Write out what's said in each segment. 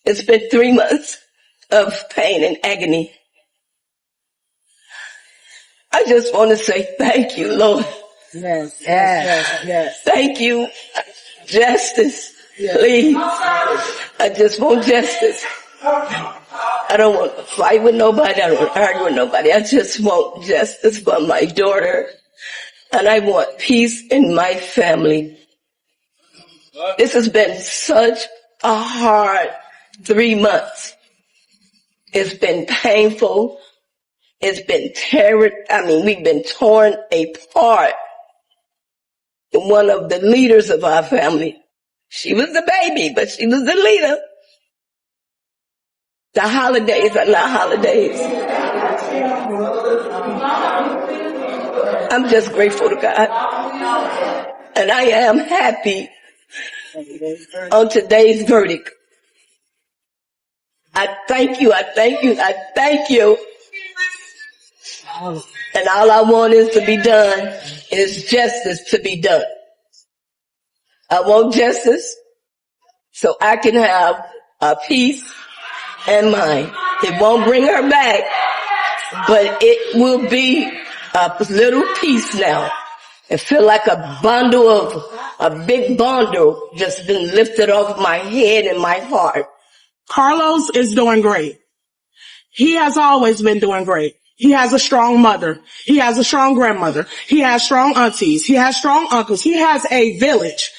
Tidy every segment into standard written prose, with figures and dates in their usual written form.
It's been 3 months of pain and agony. I just want to say thank you, Lord. Yes. Thank you. Justice, please. I just want justice. I don't want to fight with nobody. I don't want to argue with nobody. I just want justice for my daughter. And I want peace in my family. This has been such a hard 3 months. It's been painful. It's been we've been torn apart. One of the leaders of our family, she was the baby, but she was the leader. The holidays are not holidays. I'm just grateful to God. And I am happy on today's verdict. I thank you. And all I want is to be done, is justice to be done. I want justice so I can have a peace and mind. It won't bring her back, but it will be a little peace now. It feel like a big bundle just been lifted off my head and my heart. Carlos is doing great. He has always been doing great. He has a strong mother. He has a strong grandmother. He has strong aunties. He has strong uncles. He has a village.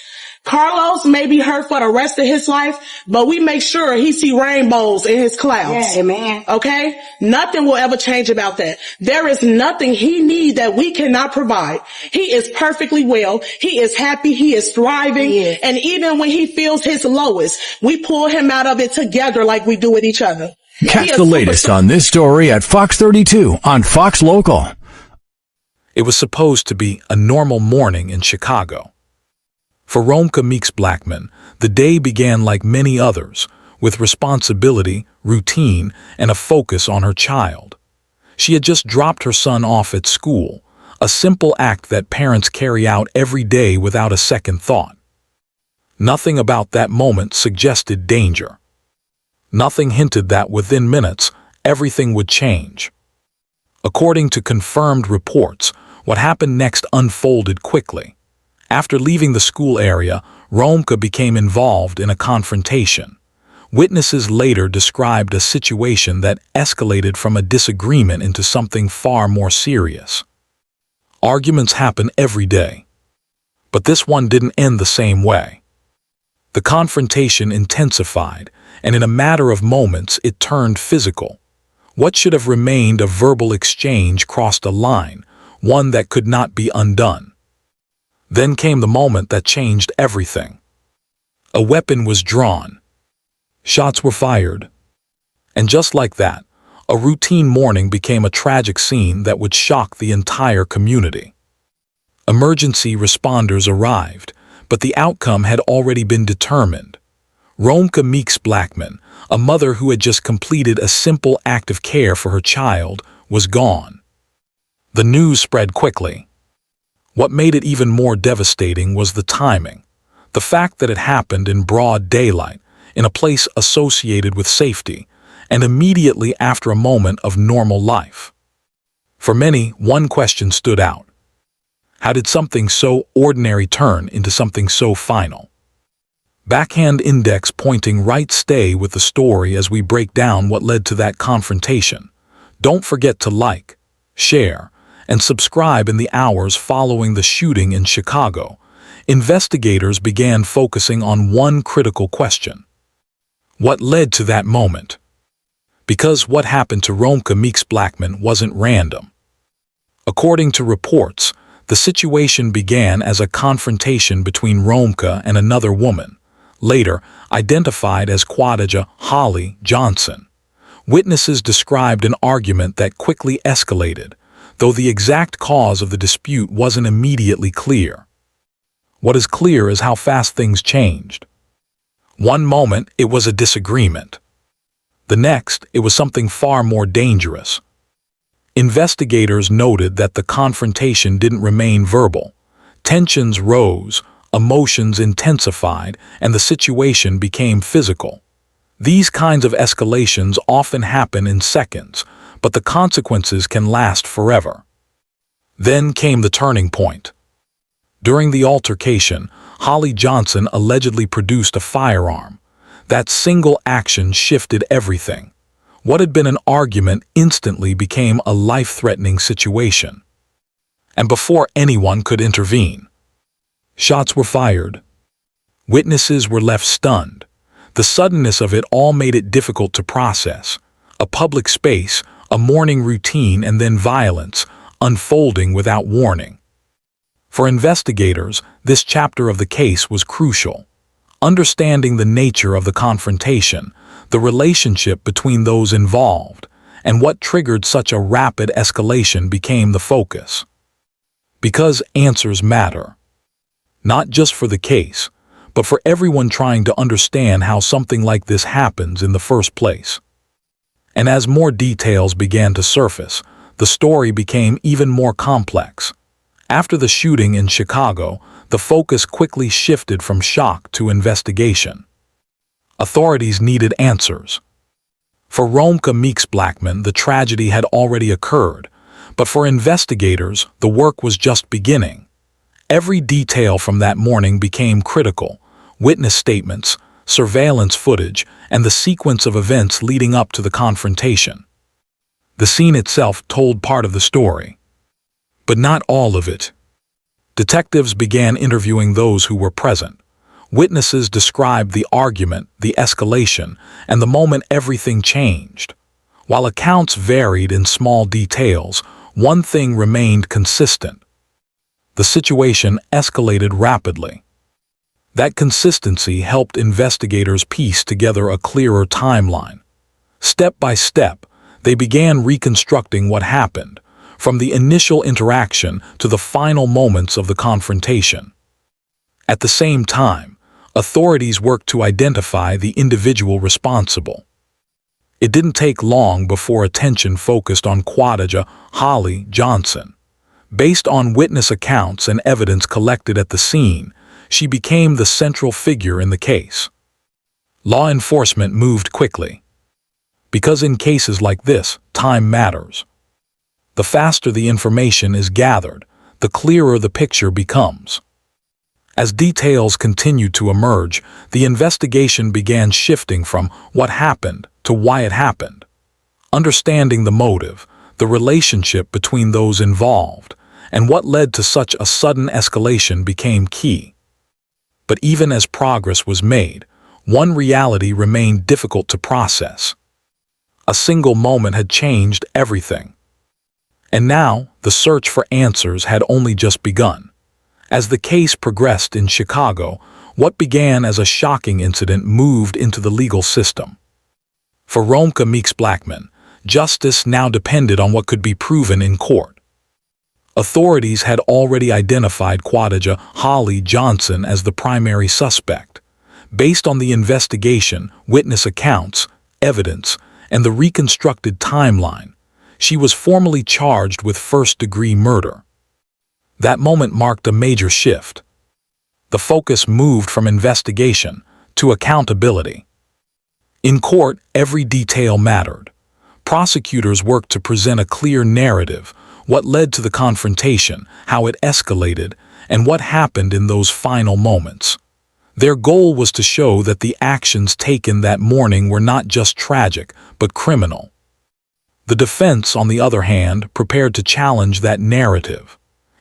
Carlos may be hurt for the rest of his life, but we make sure he see rainbows in his clouds. Yeah, amen. Okay? Nothing will ever change about that. There is nothing he needs that we cannot provide. He is perfectly well. He is happy. He is thriving. Yes. And even when he feels his lowest, we pull him out of it together like we do with each other. Catch the latest on this story at Fox 32 on Fox Local. It was supposed to be a normal morning in Chicago. For Romeca Meeks-Blackmon, the day began like many others, with responsibility, routine, and a focus on her child. She had just dropped her son off at school, a simple act that parents carry out every day without a second thought. Nothing about that moment suggested danger. Nothing hinted that within minutes, everything would change. According to confirmed reports, what happened next unfolded quickly. After leaving the school area, Romeca became involved in a confrontation. Witnesses later described a situation that escalated from a disagreement into something far more serious. Arguments happen every day, but this one didn't end the same way. The confrontation intensified, and in a matter of moments it turned physical. What should have remained a verbal exchange crossed a line, one that could not be undone. Then came the moment that changed everything. A weapon was drawn. Shots were fired. And just like that, a routine morning became a tragic scene that would shock the entire community. Emergency responders arrived, but the outcome had already been determined. Romeca Meeks-Blackmon, a mother who had just completed a simple act of care for her child, was gone. The news spread quickly. What made it even more devastating was the timing. The fact that it happened in broad daylight, in a place associated with safety, and immediately after a moment of normal life. For many, one question stood out. How did something so ordinary turn into something so final? Backhand index pointing right. Stay with the story as we break down what led to that confrontation. Don't forget to like, share, and subscribe. In the hours following the shooting in Chicago, investigators began focusing on one critical question. What led to that moment? Because what happened to Romeca Meeks-Blackmon wasn't random. According to reports, the situation began as a confrontation between Romeca and another woman, later identified as Quadajah Holly Johnson. Witnesses described an argument that quickly escalated, though the exact cause of the dispute wasn't immediately clear. What is clear is how fast things changed. One moment, it was a disagreement. The next, it was something far more dangerous. Investigators noted that the confrontation didn't remain verbal. Tensions rose, emotions intensified, and the situation became physical. These kinds of escalations often happen in seconds, but the consequences can last forever. Then came the turning point. During the altercation, Holly Johnson allegedly produced a firearm. That single action shifted everything. What had been an argument instantly became a life-threatening situation. And before anyone could intervene, shots were fired. Witnesses were left stunned. The suddenness of it all made it difficult to process. A public space, a morning routine, and then violence, unfolding without warning. For investigators, this chapter of the case was crucial. Understanding the nature of the confrontation, the relationship between those involved, and what triggered such a rapid escalation became the focus. Because answers matter. Not just for the case, but for everyone trying to understand how something like this happens in the first place. And as more details began to surface, the story became even more complex. After the shooting in Chicago, the focus quickly shifted from shock to investigation. Authorities needed answers. For Romeca Meeks-Blackmon, the tragedy had already occurred, but for investigators, the work was just beginning. Every detail from that morning became critical: witness statements, surveillance footage, and the sequence of events leading up to the confrontation. The scene itself told part of the story, but not all of it. Detectives began interviewing those who were present. Witnesses described the argument, the escalation, and the moment everything changed. While accounts varied in small details, one thing remained consistent. The situation escalated rapidly. That consistency helped investigators piece together a clearer timeline. Step by step, they began reconstructing what happened, from the initial interaction to the final moments of the confrontation. At the same time, authorities worked to identify the individual responsible. It didn't take long before attention focused on Quadajah Holly Johnson. Based on witness accounts and evidence collected at the scene, she became the central figure in the case. Law enforcement moved quickly. Because in cases like this, time matters. The faster the information is gathered, the clearer the picture becomes. As details continued to emerge, the investigation began shifting from what happened to why it happened. Understanding the motive, the relationship between those involved, and what led to such a sudden escalation became key. But even as progress was made, one reality remained difficult to process. A single moment had changed everything. And now, the search for answers had only just begun. As the case progressed in Chicago, what began as a shocking incident moved into the legal system. For Romeca Meeks-Blackmon, justice now depended on what could be proven in court. Authorities had already identified Quadajah Holly Johnson as the primary suspect. Based on the investigation, witness accounts, evidence, and the reconstructed timeline, she was formally charged with first-degree murder. That moment marked a major shift. The focus moved from investigation to accountability. In court, every detail mattered. Prosecutors worked to present a clear narrative: what led to the confrontation, how it escalated, and what happened in those final moments. Their goal was to show that the actions taken that morning were not just tragic, but criminal. The defense, on the other hand, prepared to challenge that narrative.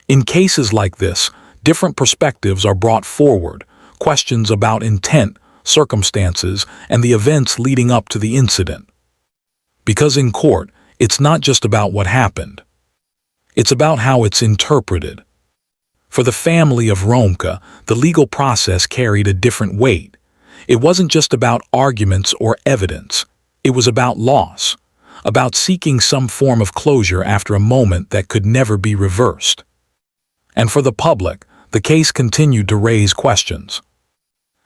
In cases like this, different perspectives are brought forward: questions about intent, circumstances, and the events leading up to the incident. Because in court, it's not just about what happened. It's about how it's interpreted. For the family of Romeca, the legal process carried a different weight. It wasn't just about arguments or evidence. It was about loss, about seeking some form of closure after a moment that could never be reversed. And for the public, the case continued to raise questions.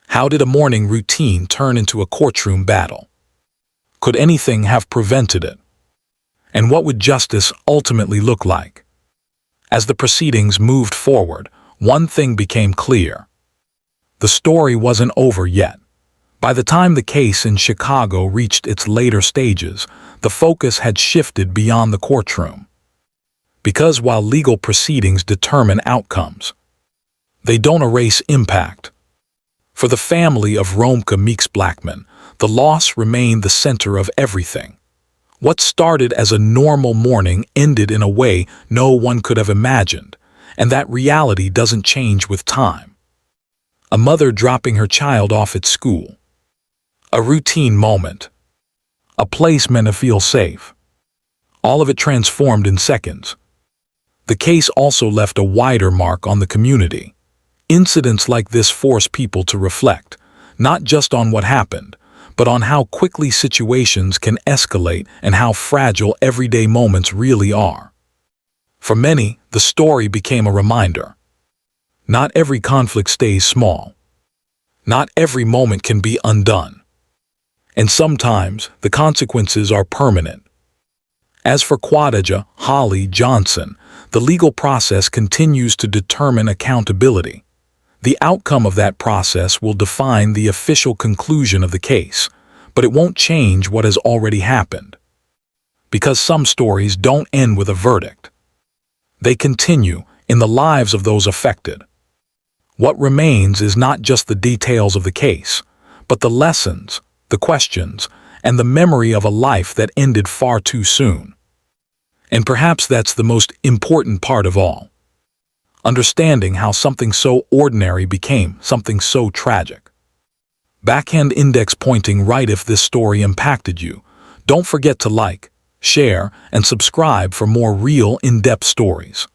How did a morning routine turn into a courtroom battle? Could anything have prevented it? And what would justice ultimately look like? As the proceedings moved forward, one thing became clear. The story wasn't over yet, By the time the case in Chicago reached its later stages, the focus had shifted beyond the courtroom. Because while legal proceedings determine outcomes, they don't erase impact. For the family of Romeca Meeks-Blackmon, the loss remained the center of everything. What started as a normal morning ended in a way no one could have imagined, and that reality doesn't change with time. A mother dropping her child off at school. A routine moment. A place meant to feel safe. All of it transformed in seconds. The case also left a wider mark on the community. Incidents like this force people to reflect, not just on what happened, but on how quickly situations can escalate and how fragile everyday moments really are. For many, the story became a reminder. Not every conflict stays small. Not every moment can be undone. And sometimes the consequences are permanent. As for Quadajah Holly Johnson, the legal process continues to determine accountability. The outcome of that process will define the official conclusion of the case, but it won't change what has already happened. Because some stories don't end with a verdict. They continue in the lives of those affected. What remains is not just the details of the case, but the lessons, the questions, and the memory of a life that ended far too soon. And perhaps that's the most important part of all. Understanding how something so ordinary became something so tragic. Backhand index pointing right if this story impacted you. Don't forget to like, share, and subscribe for more real in-depth stories.